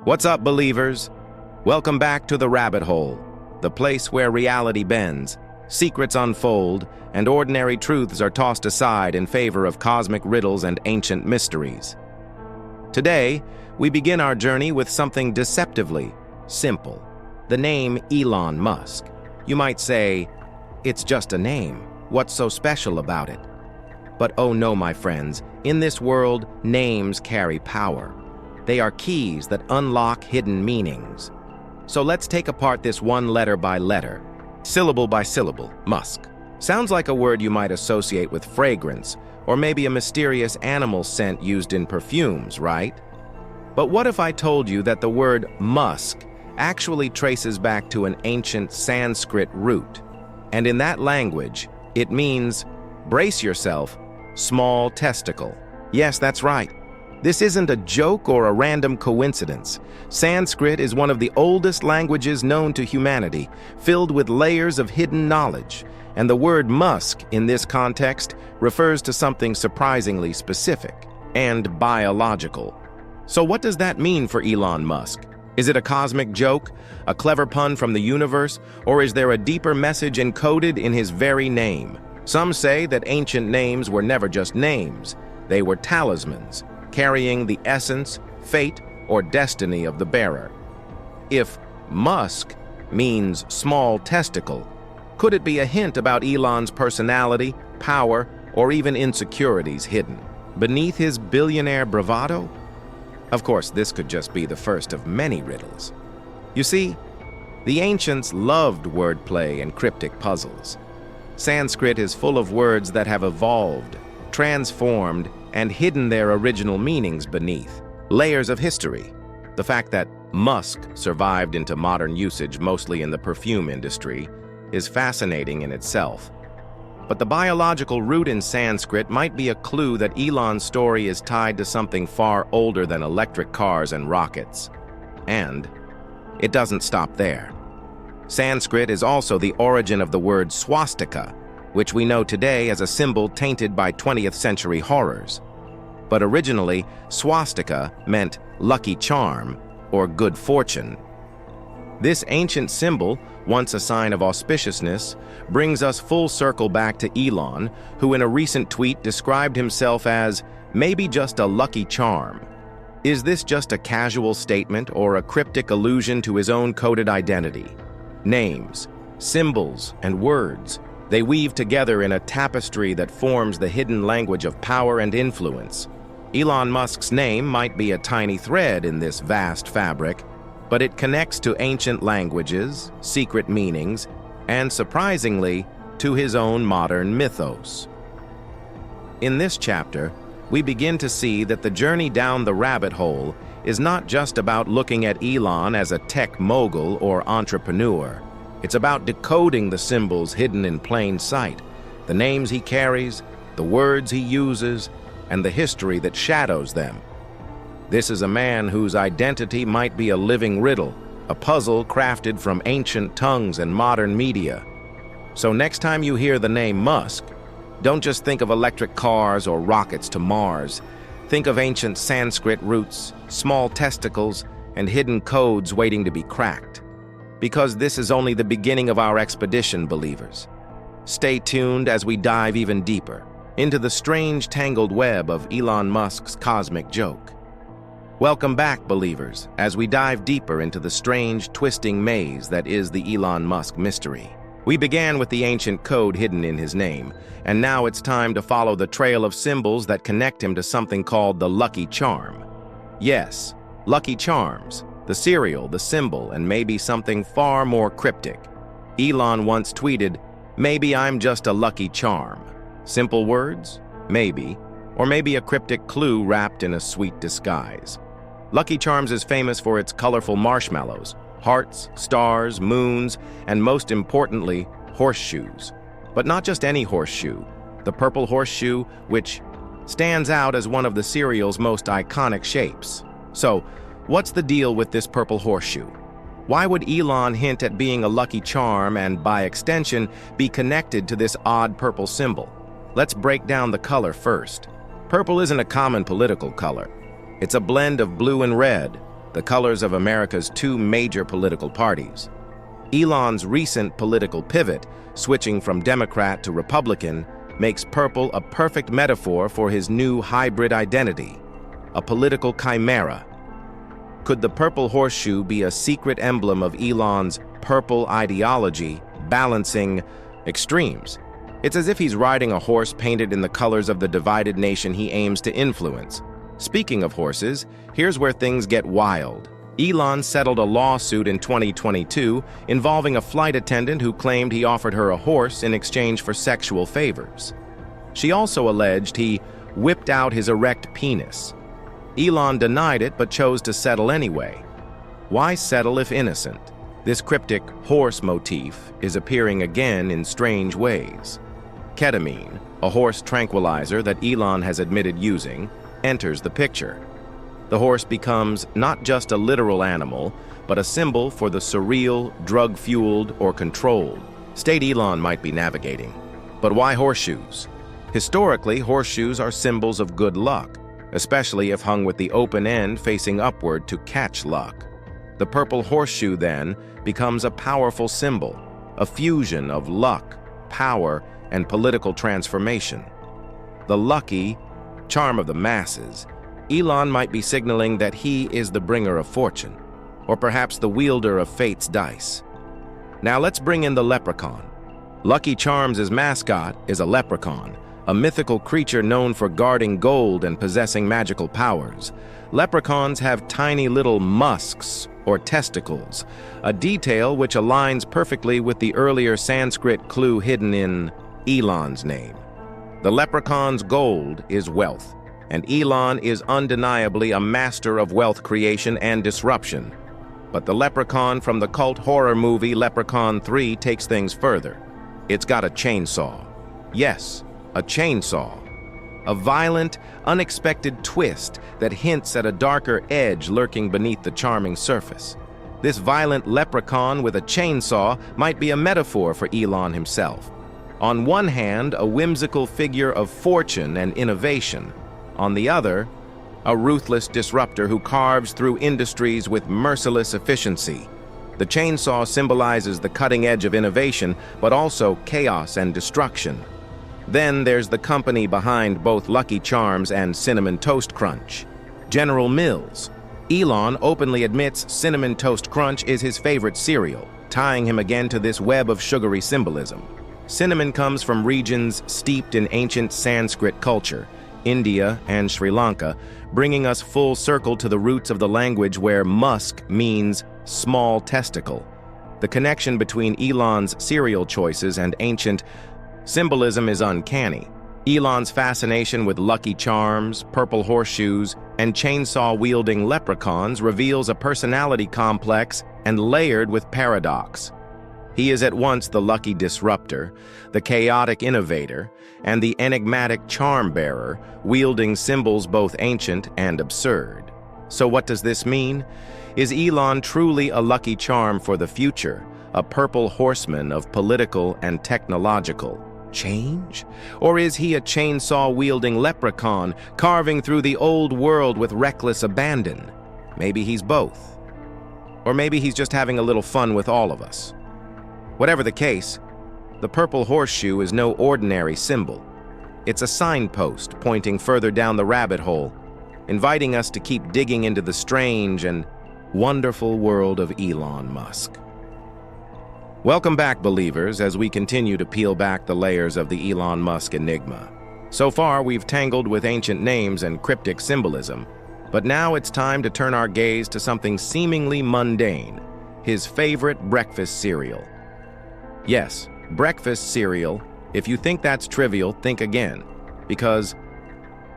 What's up, believers? Welcome back to the rabbit hole, the place where reality bends, secrets unfold, and ordinary truths are tossed aside in favor of cosmic riddles and ancient mysteries. Today, we begin our journey with something deceptively simple: the name Elon Musk. You might say, it's just a name. What's so special about it? But oh no, my friends, in this world, names carry power. They are keys that unlock hidden meanings. So let's take apart this one letter by letter, syllable by syllable. Musk. Sounds like a word you might associate with fragrance, or maybe a mysterious animal scent used in perfumes, right? But what if I told you that the word musk actually traces back to an ancient Sanskrit root? And in that language, it means, brace yourself, small testicle. Yes, that's right. This isn't a joke or a random coincidence. Sanskrit is one of the oldest languages known to humanity, filled with layers of hidden knowledge. And the word musk, in this context, refers to something surprisingly specific and biological. So what does that mean for Elon Musk? Is it a cosmic joke, a clever pun from the universe, or is there a deeper message encoded in his very name? Some say that ancient names were never just names. They were talismans, carrying the essence, fate, or destiny of the bearer. If Musk means small testicle, could it be a hint about Elon's personality, power, or even insecurities hidden beneath his billionaire bravado? Of course, this could just be the first of many riddles. You see, the ancients loved wordplay and cryptic puzzles. Sanskrit is full of words that have evolved, transformed, and hidden their original meanings beneath layers of history. The fact that musk survived into modern usage mostly in the perfume industry is fascinating in itself. But the biological root in Sanskrit might be a clue that Elon's story is tied to something far older than electric cars and rockets. And it doesn't stop there. Sanskrit is also the origin of the word swastika, which we know today as a symbol tainted by 20th century horrors. But originally, swastika meant lucky charm or good fortune. This ancient symbol, once a sign of auspiciousness, brings us full circle back to Elon, who in a recent tweet described himself as maybe just a lucky charm. Is this just a casual statement or a cryptic allusion to his own coded identity? Names, symbols, and words, they weave together in a tapestry that forms the hidden language of power and influence. Elon Musk's name might be a tiny thread in this vast fabric, but it connects to ancient languages, secret meanings, and surprisingly, to his own modern mythos. In this chapter, we begin to see that the journey down the rabbit hole is not just about looking at Elon as a tech mogul or entrepreneur. It's about decoding the symbols hidden in plain sight, the names he carries, the words he uses, and the history that shadows them. This is a man whose identity might be a living riddle, a puzzle crafted from ancient tongues and modern media. So next time you hear the name Musk, don't just think of electric cars or rockets to Mars. Think of ancient Sanskrit roots, small testicles, and hidden codes waiting to be cracked. Because this is only the beginning of our expedition, believers. Stay tuned as we dive even deeper into the strange tangled web of Elon Musk's cosmic joke. Welcome back, believers, as we dive deeper into the strange, twisting maze that is the Elon Musk mystery. We began with the ancient code hidden in his name, and now it's time to follow the trail of symbols that connect him to something called the Lucky Charm. Yes, Lucky Charms, the cereal, the symbol, and maybe something far more cryptic. Elon once tweeted, "Maybe I'm just a lucky charm." Simple words? Maybe. Or maybe a cryptic clue wrapped in a sweet disguise. Lucky Charms is famous for its colorful marshmallows, hearts, stars, moons, and most importantly, horseshoes. But not just any horseshoe. The purple horseshoe, which stands out as one of the cereal's most iconic shapes. So, what's the deal with this purple horseshoe? Why would Elon hint at being a lucky charm and, by extension, be connected to this odd purple symbol? Let's break down the color first. Purple isn't a common political color. It's a blend of blue and red, the colors of America's two major political parties. Elon's recent political pivot, switching from Democrat to Republican, makes purple a perfect metaphor for his new hybrid identity, a political chimera. Could the purple horseshoe be a secret emblem of Elon's purple ideology, balancing extremes? It's as if he's riding a horse painted in the colors of the divided nation he aims to influence. Speaking of horses, here's where things get wild. Elon settled a lawsuit in 2022 involving a flight attendant who claimed he offered her a horse in exchange for sexual favors. She also alleged he whipped out his erect penis. Elon denied it but chose to settle anyway. Why settle if innocent? This cryptic horse motif is appearing again in strange ways. Ketamine, a horse tranquilizer that Elon has admitted using, enters the picture. The horse becomes not just a literal animal, but a symbol for the surreal, drug-fueled, or controlled state Elon might be navigating. But why horseshoes? Historically, horseshoes are symbols of good luck, especially if hung with the open end facing upward to catch luck. The purple horseshoe, then, becomes a powerful symbol, a fusion of luck, power, and political transformation. The lucky, charm of the masses, Elon might be signaling that he is the bringer of fortune, or perhaps the wielder of fate's dice. Now let's bring in the leprechaun. Lucky Charms' mascot is a leprechaun, a mythical creature known for guarding gold and possessing magical powers. Leprechauns have tiny little musks, or testicles, a detail which aligns perfectly with the earlier Sanskrit clue hidden in Elon's name. The leprechaun's gold is wealth, and Elon is undeniably a master of wealth creation and disruption. But the leprechaun from the cult horror movie Leprechaun 3 takes things further. It's got a chainsaw. Yes, a chainsaw. A violent, unexpected twist that hints at a darker edge lurking beneath the charming surface. This violent leprechaun with a chainsaw might be a metaphor for Elon himself. On one hand, a whimsical figure of fortune and innovation. On the other, a ruthless disruptor who carves through industries with merciless efficiency. The chainsaw symbolizes the cutting edge of innovation, but also chaos and destruction. Then there's the company behind both Lucky Charms and Cinnamon Toast Crunch, General Mills. Elon openly admits Cinnamon Toast Crunch is his favorite cereal, tying him again to this web of sugary symbolism. Cinnamon comes from regions steeped in ancient Sanskrit culture, India and Sri Lanka, bringing us full circle to the roots of the language where musk means small testicle. The connection between Elon's cereal choices and ancient symbolism is uncanny. Elon's fascination with Lucky Charms, purple horseshoes, and chainsaw-wielding leprechauns reveals a personality complex and layered with paradox. He is at once the lucky disruptor, the chaotic innovator, and the enigmatic charm-bearer, wielding symbols both ancient and absurd. So what does this mean? Is Elon truly a lucky charm for the future, a purple horseman of political and technological change? Or is he a chainsaw-wielding leprechaun, carving through the old world with reckless abandon? Maybe he's both. Or maybe he's just having a little fun with all of us. Whatever the case, the purple horseshoe is no ordinary symbol. It's a signpost pointing further down the rabbit hole, inviting us to keep digging into the strange and wonderful world of Elon Musk. Welcome back, believers, as we continue to peel back the layers of the Elon Musk enigma. So far, we've tangled with ancient names and cryptic symbolism, but now it's time to turn our gaze to something seemingly mundane, his favorite breakfast cereal. Yes, breakfast cereal. If you think that's trivial, think again. Because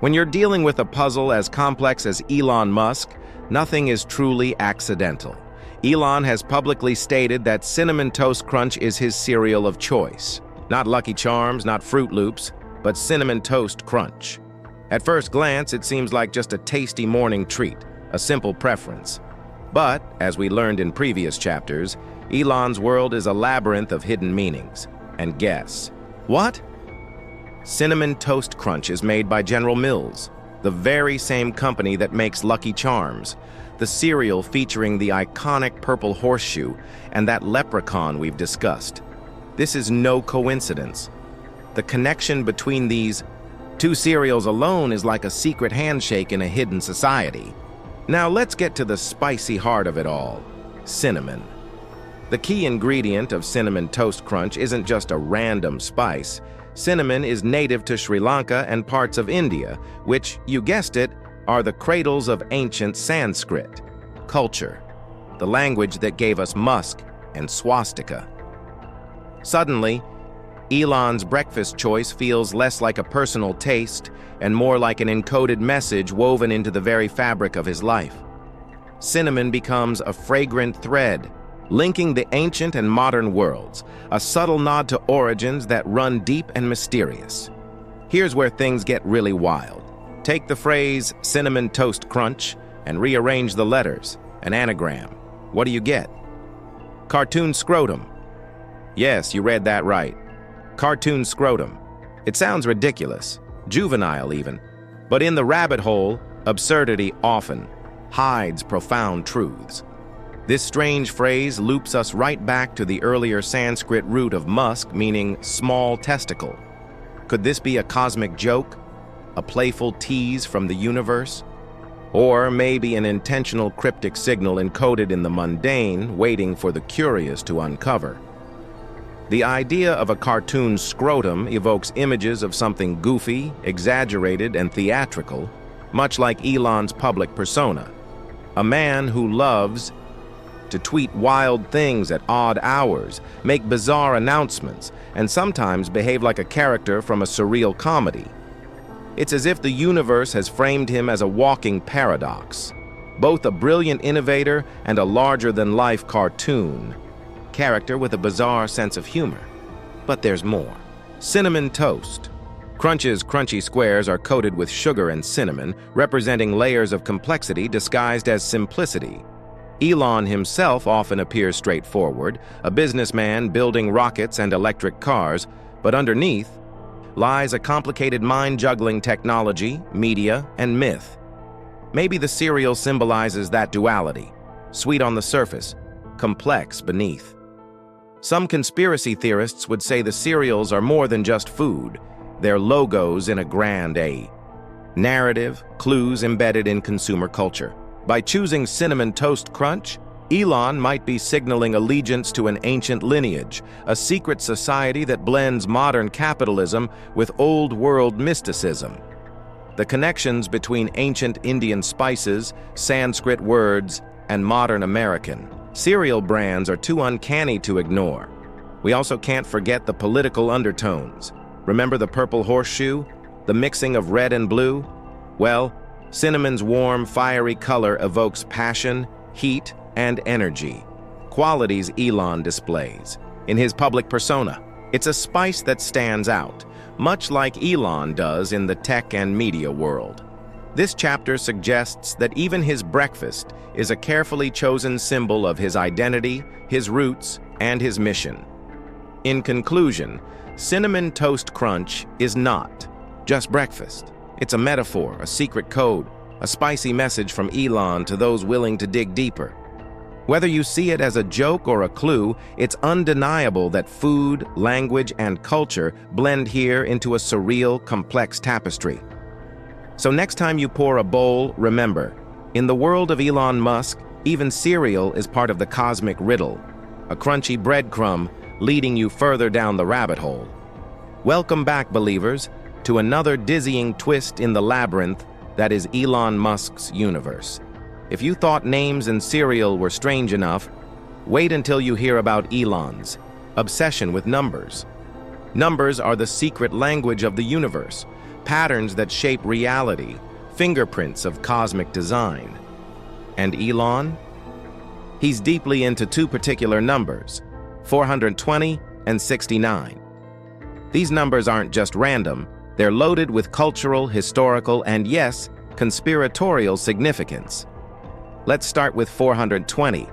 when you're dealing with a puzzle as complex as Elon Musk, nothing is truly accidental. Elon has publicly stated that Cinnamon Toast Crunch is his cereal of choice. Not Lucky Charms, not Fruit Loops, but Cinnamon Toast Crunch. At first glance, it seems like just a tasty morning treat, a simple preference. But, as we learned in previous chapters, Elon's world is a labyrinth of hidden meanings. And guess what? Cinnamon Toast Crunch is made by General Mills, the very same company that makes Lucky Charms, the cereal featuring the iconic purple horseshoe and that leprechaun we've discussed. This is no coincidence. The connection between these two cereals alone is like a secret handshake in a hidden society. Now let's get to the spicy heart of it all: cinnamon. The key ingredient of Cinnamon Toast Crunch isn't just a random spice. Cinnamon is native to Sri Lanka and parts of India, which, you guessed it, are the cradles of ancient Sanskrit culture, the language that gave us musk and swastika. Suddenly, Elon's breakfast choice feels less like a personal taste and more like an encoded message woven into the very fabric of his life. Cinnamon becomes a fragrant thread, linking the ancient and modern worlds, a subtle nod to origins that run deep and mysterious. Here's where things get really wild. Take the phrase Cinnamon Toast Crunch and rearrange the letters, an anagram. What do you get? Cartoon scrotum. Yes, you read that right. Cartoon scrotum. It sounds ridiculous, juvenile even, but in the rabbit hole, absurdity often hides profound truths. This strange phrase loops us right back to the earlier Sanskrit root of musk, meaning small testicle. Could this be a cosmic joke? A playful tease from the universe? Or maybe an intentional cryptic signal encoded in the mundane, waiting for the curious to uncover? The idea of a cartoon scrotum evokes images of something goofy, exaggerated, and theatrical, much like Elon's public persona. A man who loves to tweet wild things at odd hours, make bizarre announcements, and sometimes behave like a character from a surreal comedy. It's as if the universe has framed him as a walking paradox, both a brilliant innovator and a larger-than-life cartoon character with a bizarre sense of humor. But there's more. Cinnamon toast. Crunch's crunchy squares are coated with sugar and cinnamon, representing layers of complexity disguised as simplicity. Elon himself often appears straightforward, a businessman building rockets and electric cars, but underneath lies a complicated mind-juggling technology, media, and myth. Maybe the cereal symbolizes that duality, sweet on the surface, complex beneath. Some conspiracy theorists would say the cereals are more than just food. They're logos in a grand A. Narrative, clues embedded in consumer culture. By choosing Cinnamon Toast Crunch, Elon might be signaling allegiance to an ancient lineage, a secret society that blends modern capitalism with old-world mysticism. The connections between ancient Indian spices, Sanskrit words, and modern American cereal brands are too uncanny to ignore. We also can't forget the political undertones. Remember the purple horseshoe? The mixing of red and blue? Well, cinnamon's warm, fiery color evokes passion, heat, and energy, qualities Elon displays in his public persona. It's a spice that stands out, much like Elon does in the tech and media world. This chapter suggests that even his breakfast is a carefully chosen symbol of his identity, his roots, and his mission. In conclusion, Cinnamon Toast Crunch is not just breakfast. It's a metaphor, a secret code, a spicy message from Elon to those willing to dig deeper. Whether you see it as a joke or a clue, it's undeniable that food, language, and culture blend here into a surreal, complex tapestry. So next time you pour a bowl, remember, in the world of Elon Musk, even cereal is part of the cosmic riddle, a crunchy breadcrumb leading you further down the rabbit hole. Welcome back, believers, to another dizzying twist in the labyrinth that is Elon Musk's universe. If you thought names and cereal were strange enough, wait until you hear about Elon's obsession with numbers. Numbers are the secret language of the universe, patterns that shape reality, fingerprints of cosmic design. And Elon? He's deeply into two particular numbers, 420 and 69. These numbers aren't just random, they're loaded with cultural, historical, and yes, conspiratorial significance. Let's start with 420.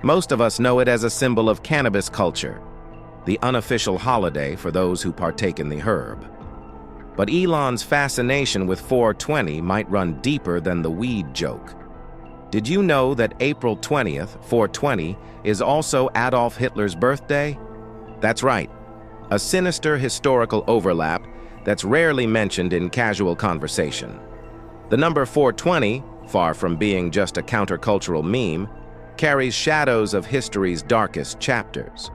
Most of us know it as a symbol of cannabis culture, the unofficial holiday for those who partake in the herb. But Elon's fascination with 420 might run deeper than the weed joke. Did you know that April 20th, 420, is also Adolf Hitler's birthday? That's right, a sinister historical overlap that's rarely mentioned in casual conversation. The number 420, far from being just a countercultural meme, carries shadows of history's darkest chapters.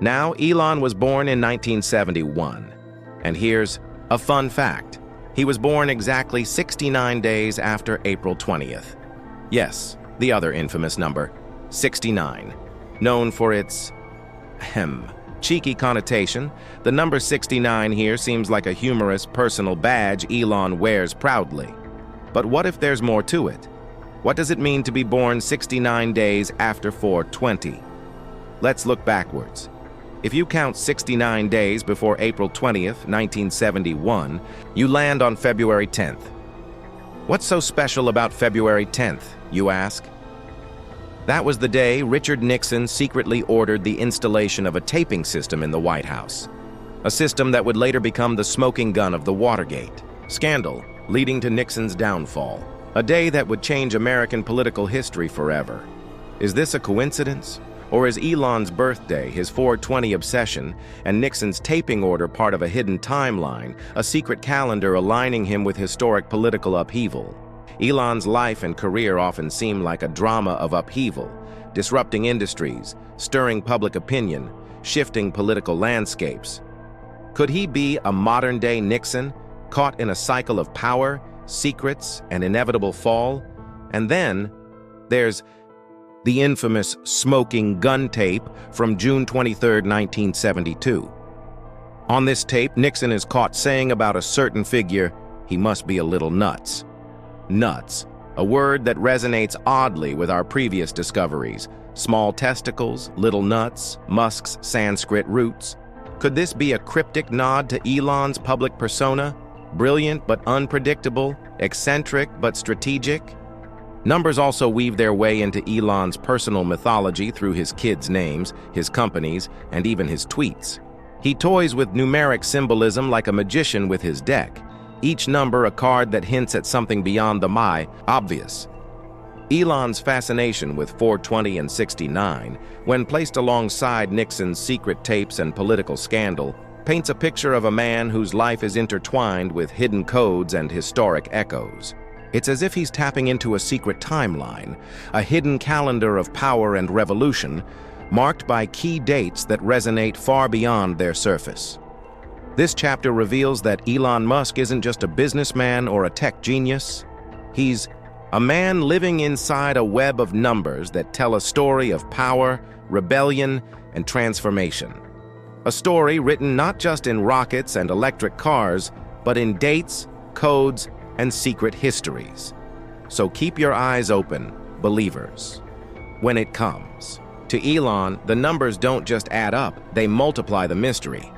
Now, Elon was born in 1971, and here's a fun fact. He was born exactly 69 days after April 20th. Yes, the other infamous number, 69. Known for its, cheeky connotation, the number 69 here seems like a humorous personal badge Elon wears proudly. But what if there's more to it? What does it mean to be born 69 days after 420? Let's look backwards. If you count 69 days before April 20th, 1971, you land on February 10th. What's so special about February 10th, you ask? That was the day Richard Nixon secretly ordered the installation of a taping system in the White House, a system that would later become the smoking gun of the Watergate scandal, leading to Nixon's downfall, a day that would change American political history forever. Is this a coincidence? Or is Elon's birthday, his 420 obsession, and Nixon's taping order part of a hidden timeline, a secret calendar aligning him with historic political upheaval? Elon's life and career often seem like a drama of upheaval, disrupting industries, stirring public opinion, shifting political landscapes. Could he be a modern-day Nixon, caught in a cycle of power, secrets, and inevitable fall? And then, there's the infamous smoking gun tape from June 23, 1972. On this tape, Nixon is caught saying about a certain figure, "He must be a little nuts." Nuts, a word that resonates oddly with our previous discoveries. Small testicles, little nuts, Musk's Sanskrit roots. Could this be a cryptic nod to Elon's public persona? Brilliant but unpredictable, eccentric but strategic? Numbers also weave their way into Elon's personal mythology through his kids' names, his companies, and even his tweets. He toys with numeric symbolism like a magician with his deck, each number a card that hints at something beyond the obvious. Elon's fascination with 420 and 69, when placed alongside Nixon's secret tapes and political scandal, paints a picture of a man whose life is intertwined with hidden codes and historic echoes. It's as if he's tapping into a secret timeline, a hidden calendar of power and revolution, marked by key dates that resonate far beyond their surface. This chapter reveals that Elon Musk isn't just a businessman or a tech genius. He's a man living inside a web of numbers that tell a story of power, rebellion, and transformation. A story written not just in rockets and electric cars, but in dates, codes, and secret histories. So keep your eyes open, believers. When it comes to Elon, the numbers don't just add up, they multiply the mystery.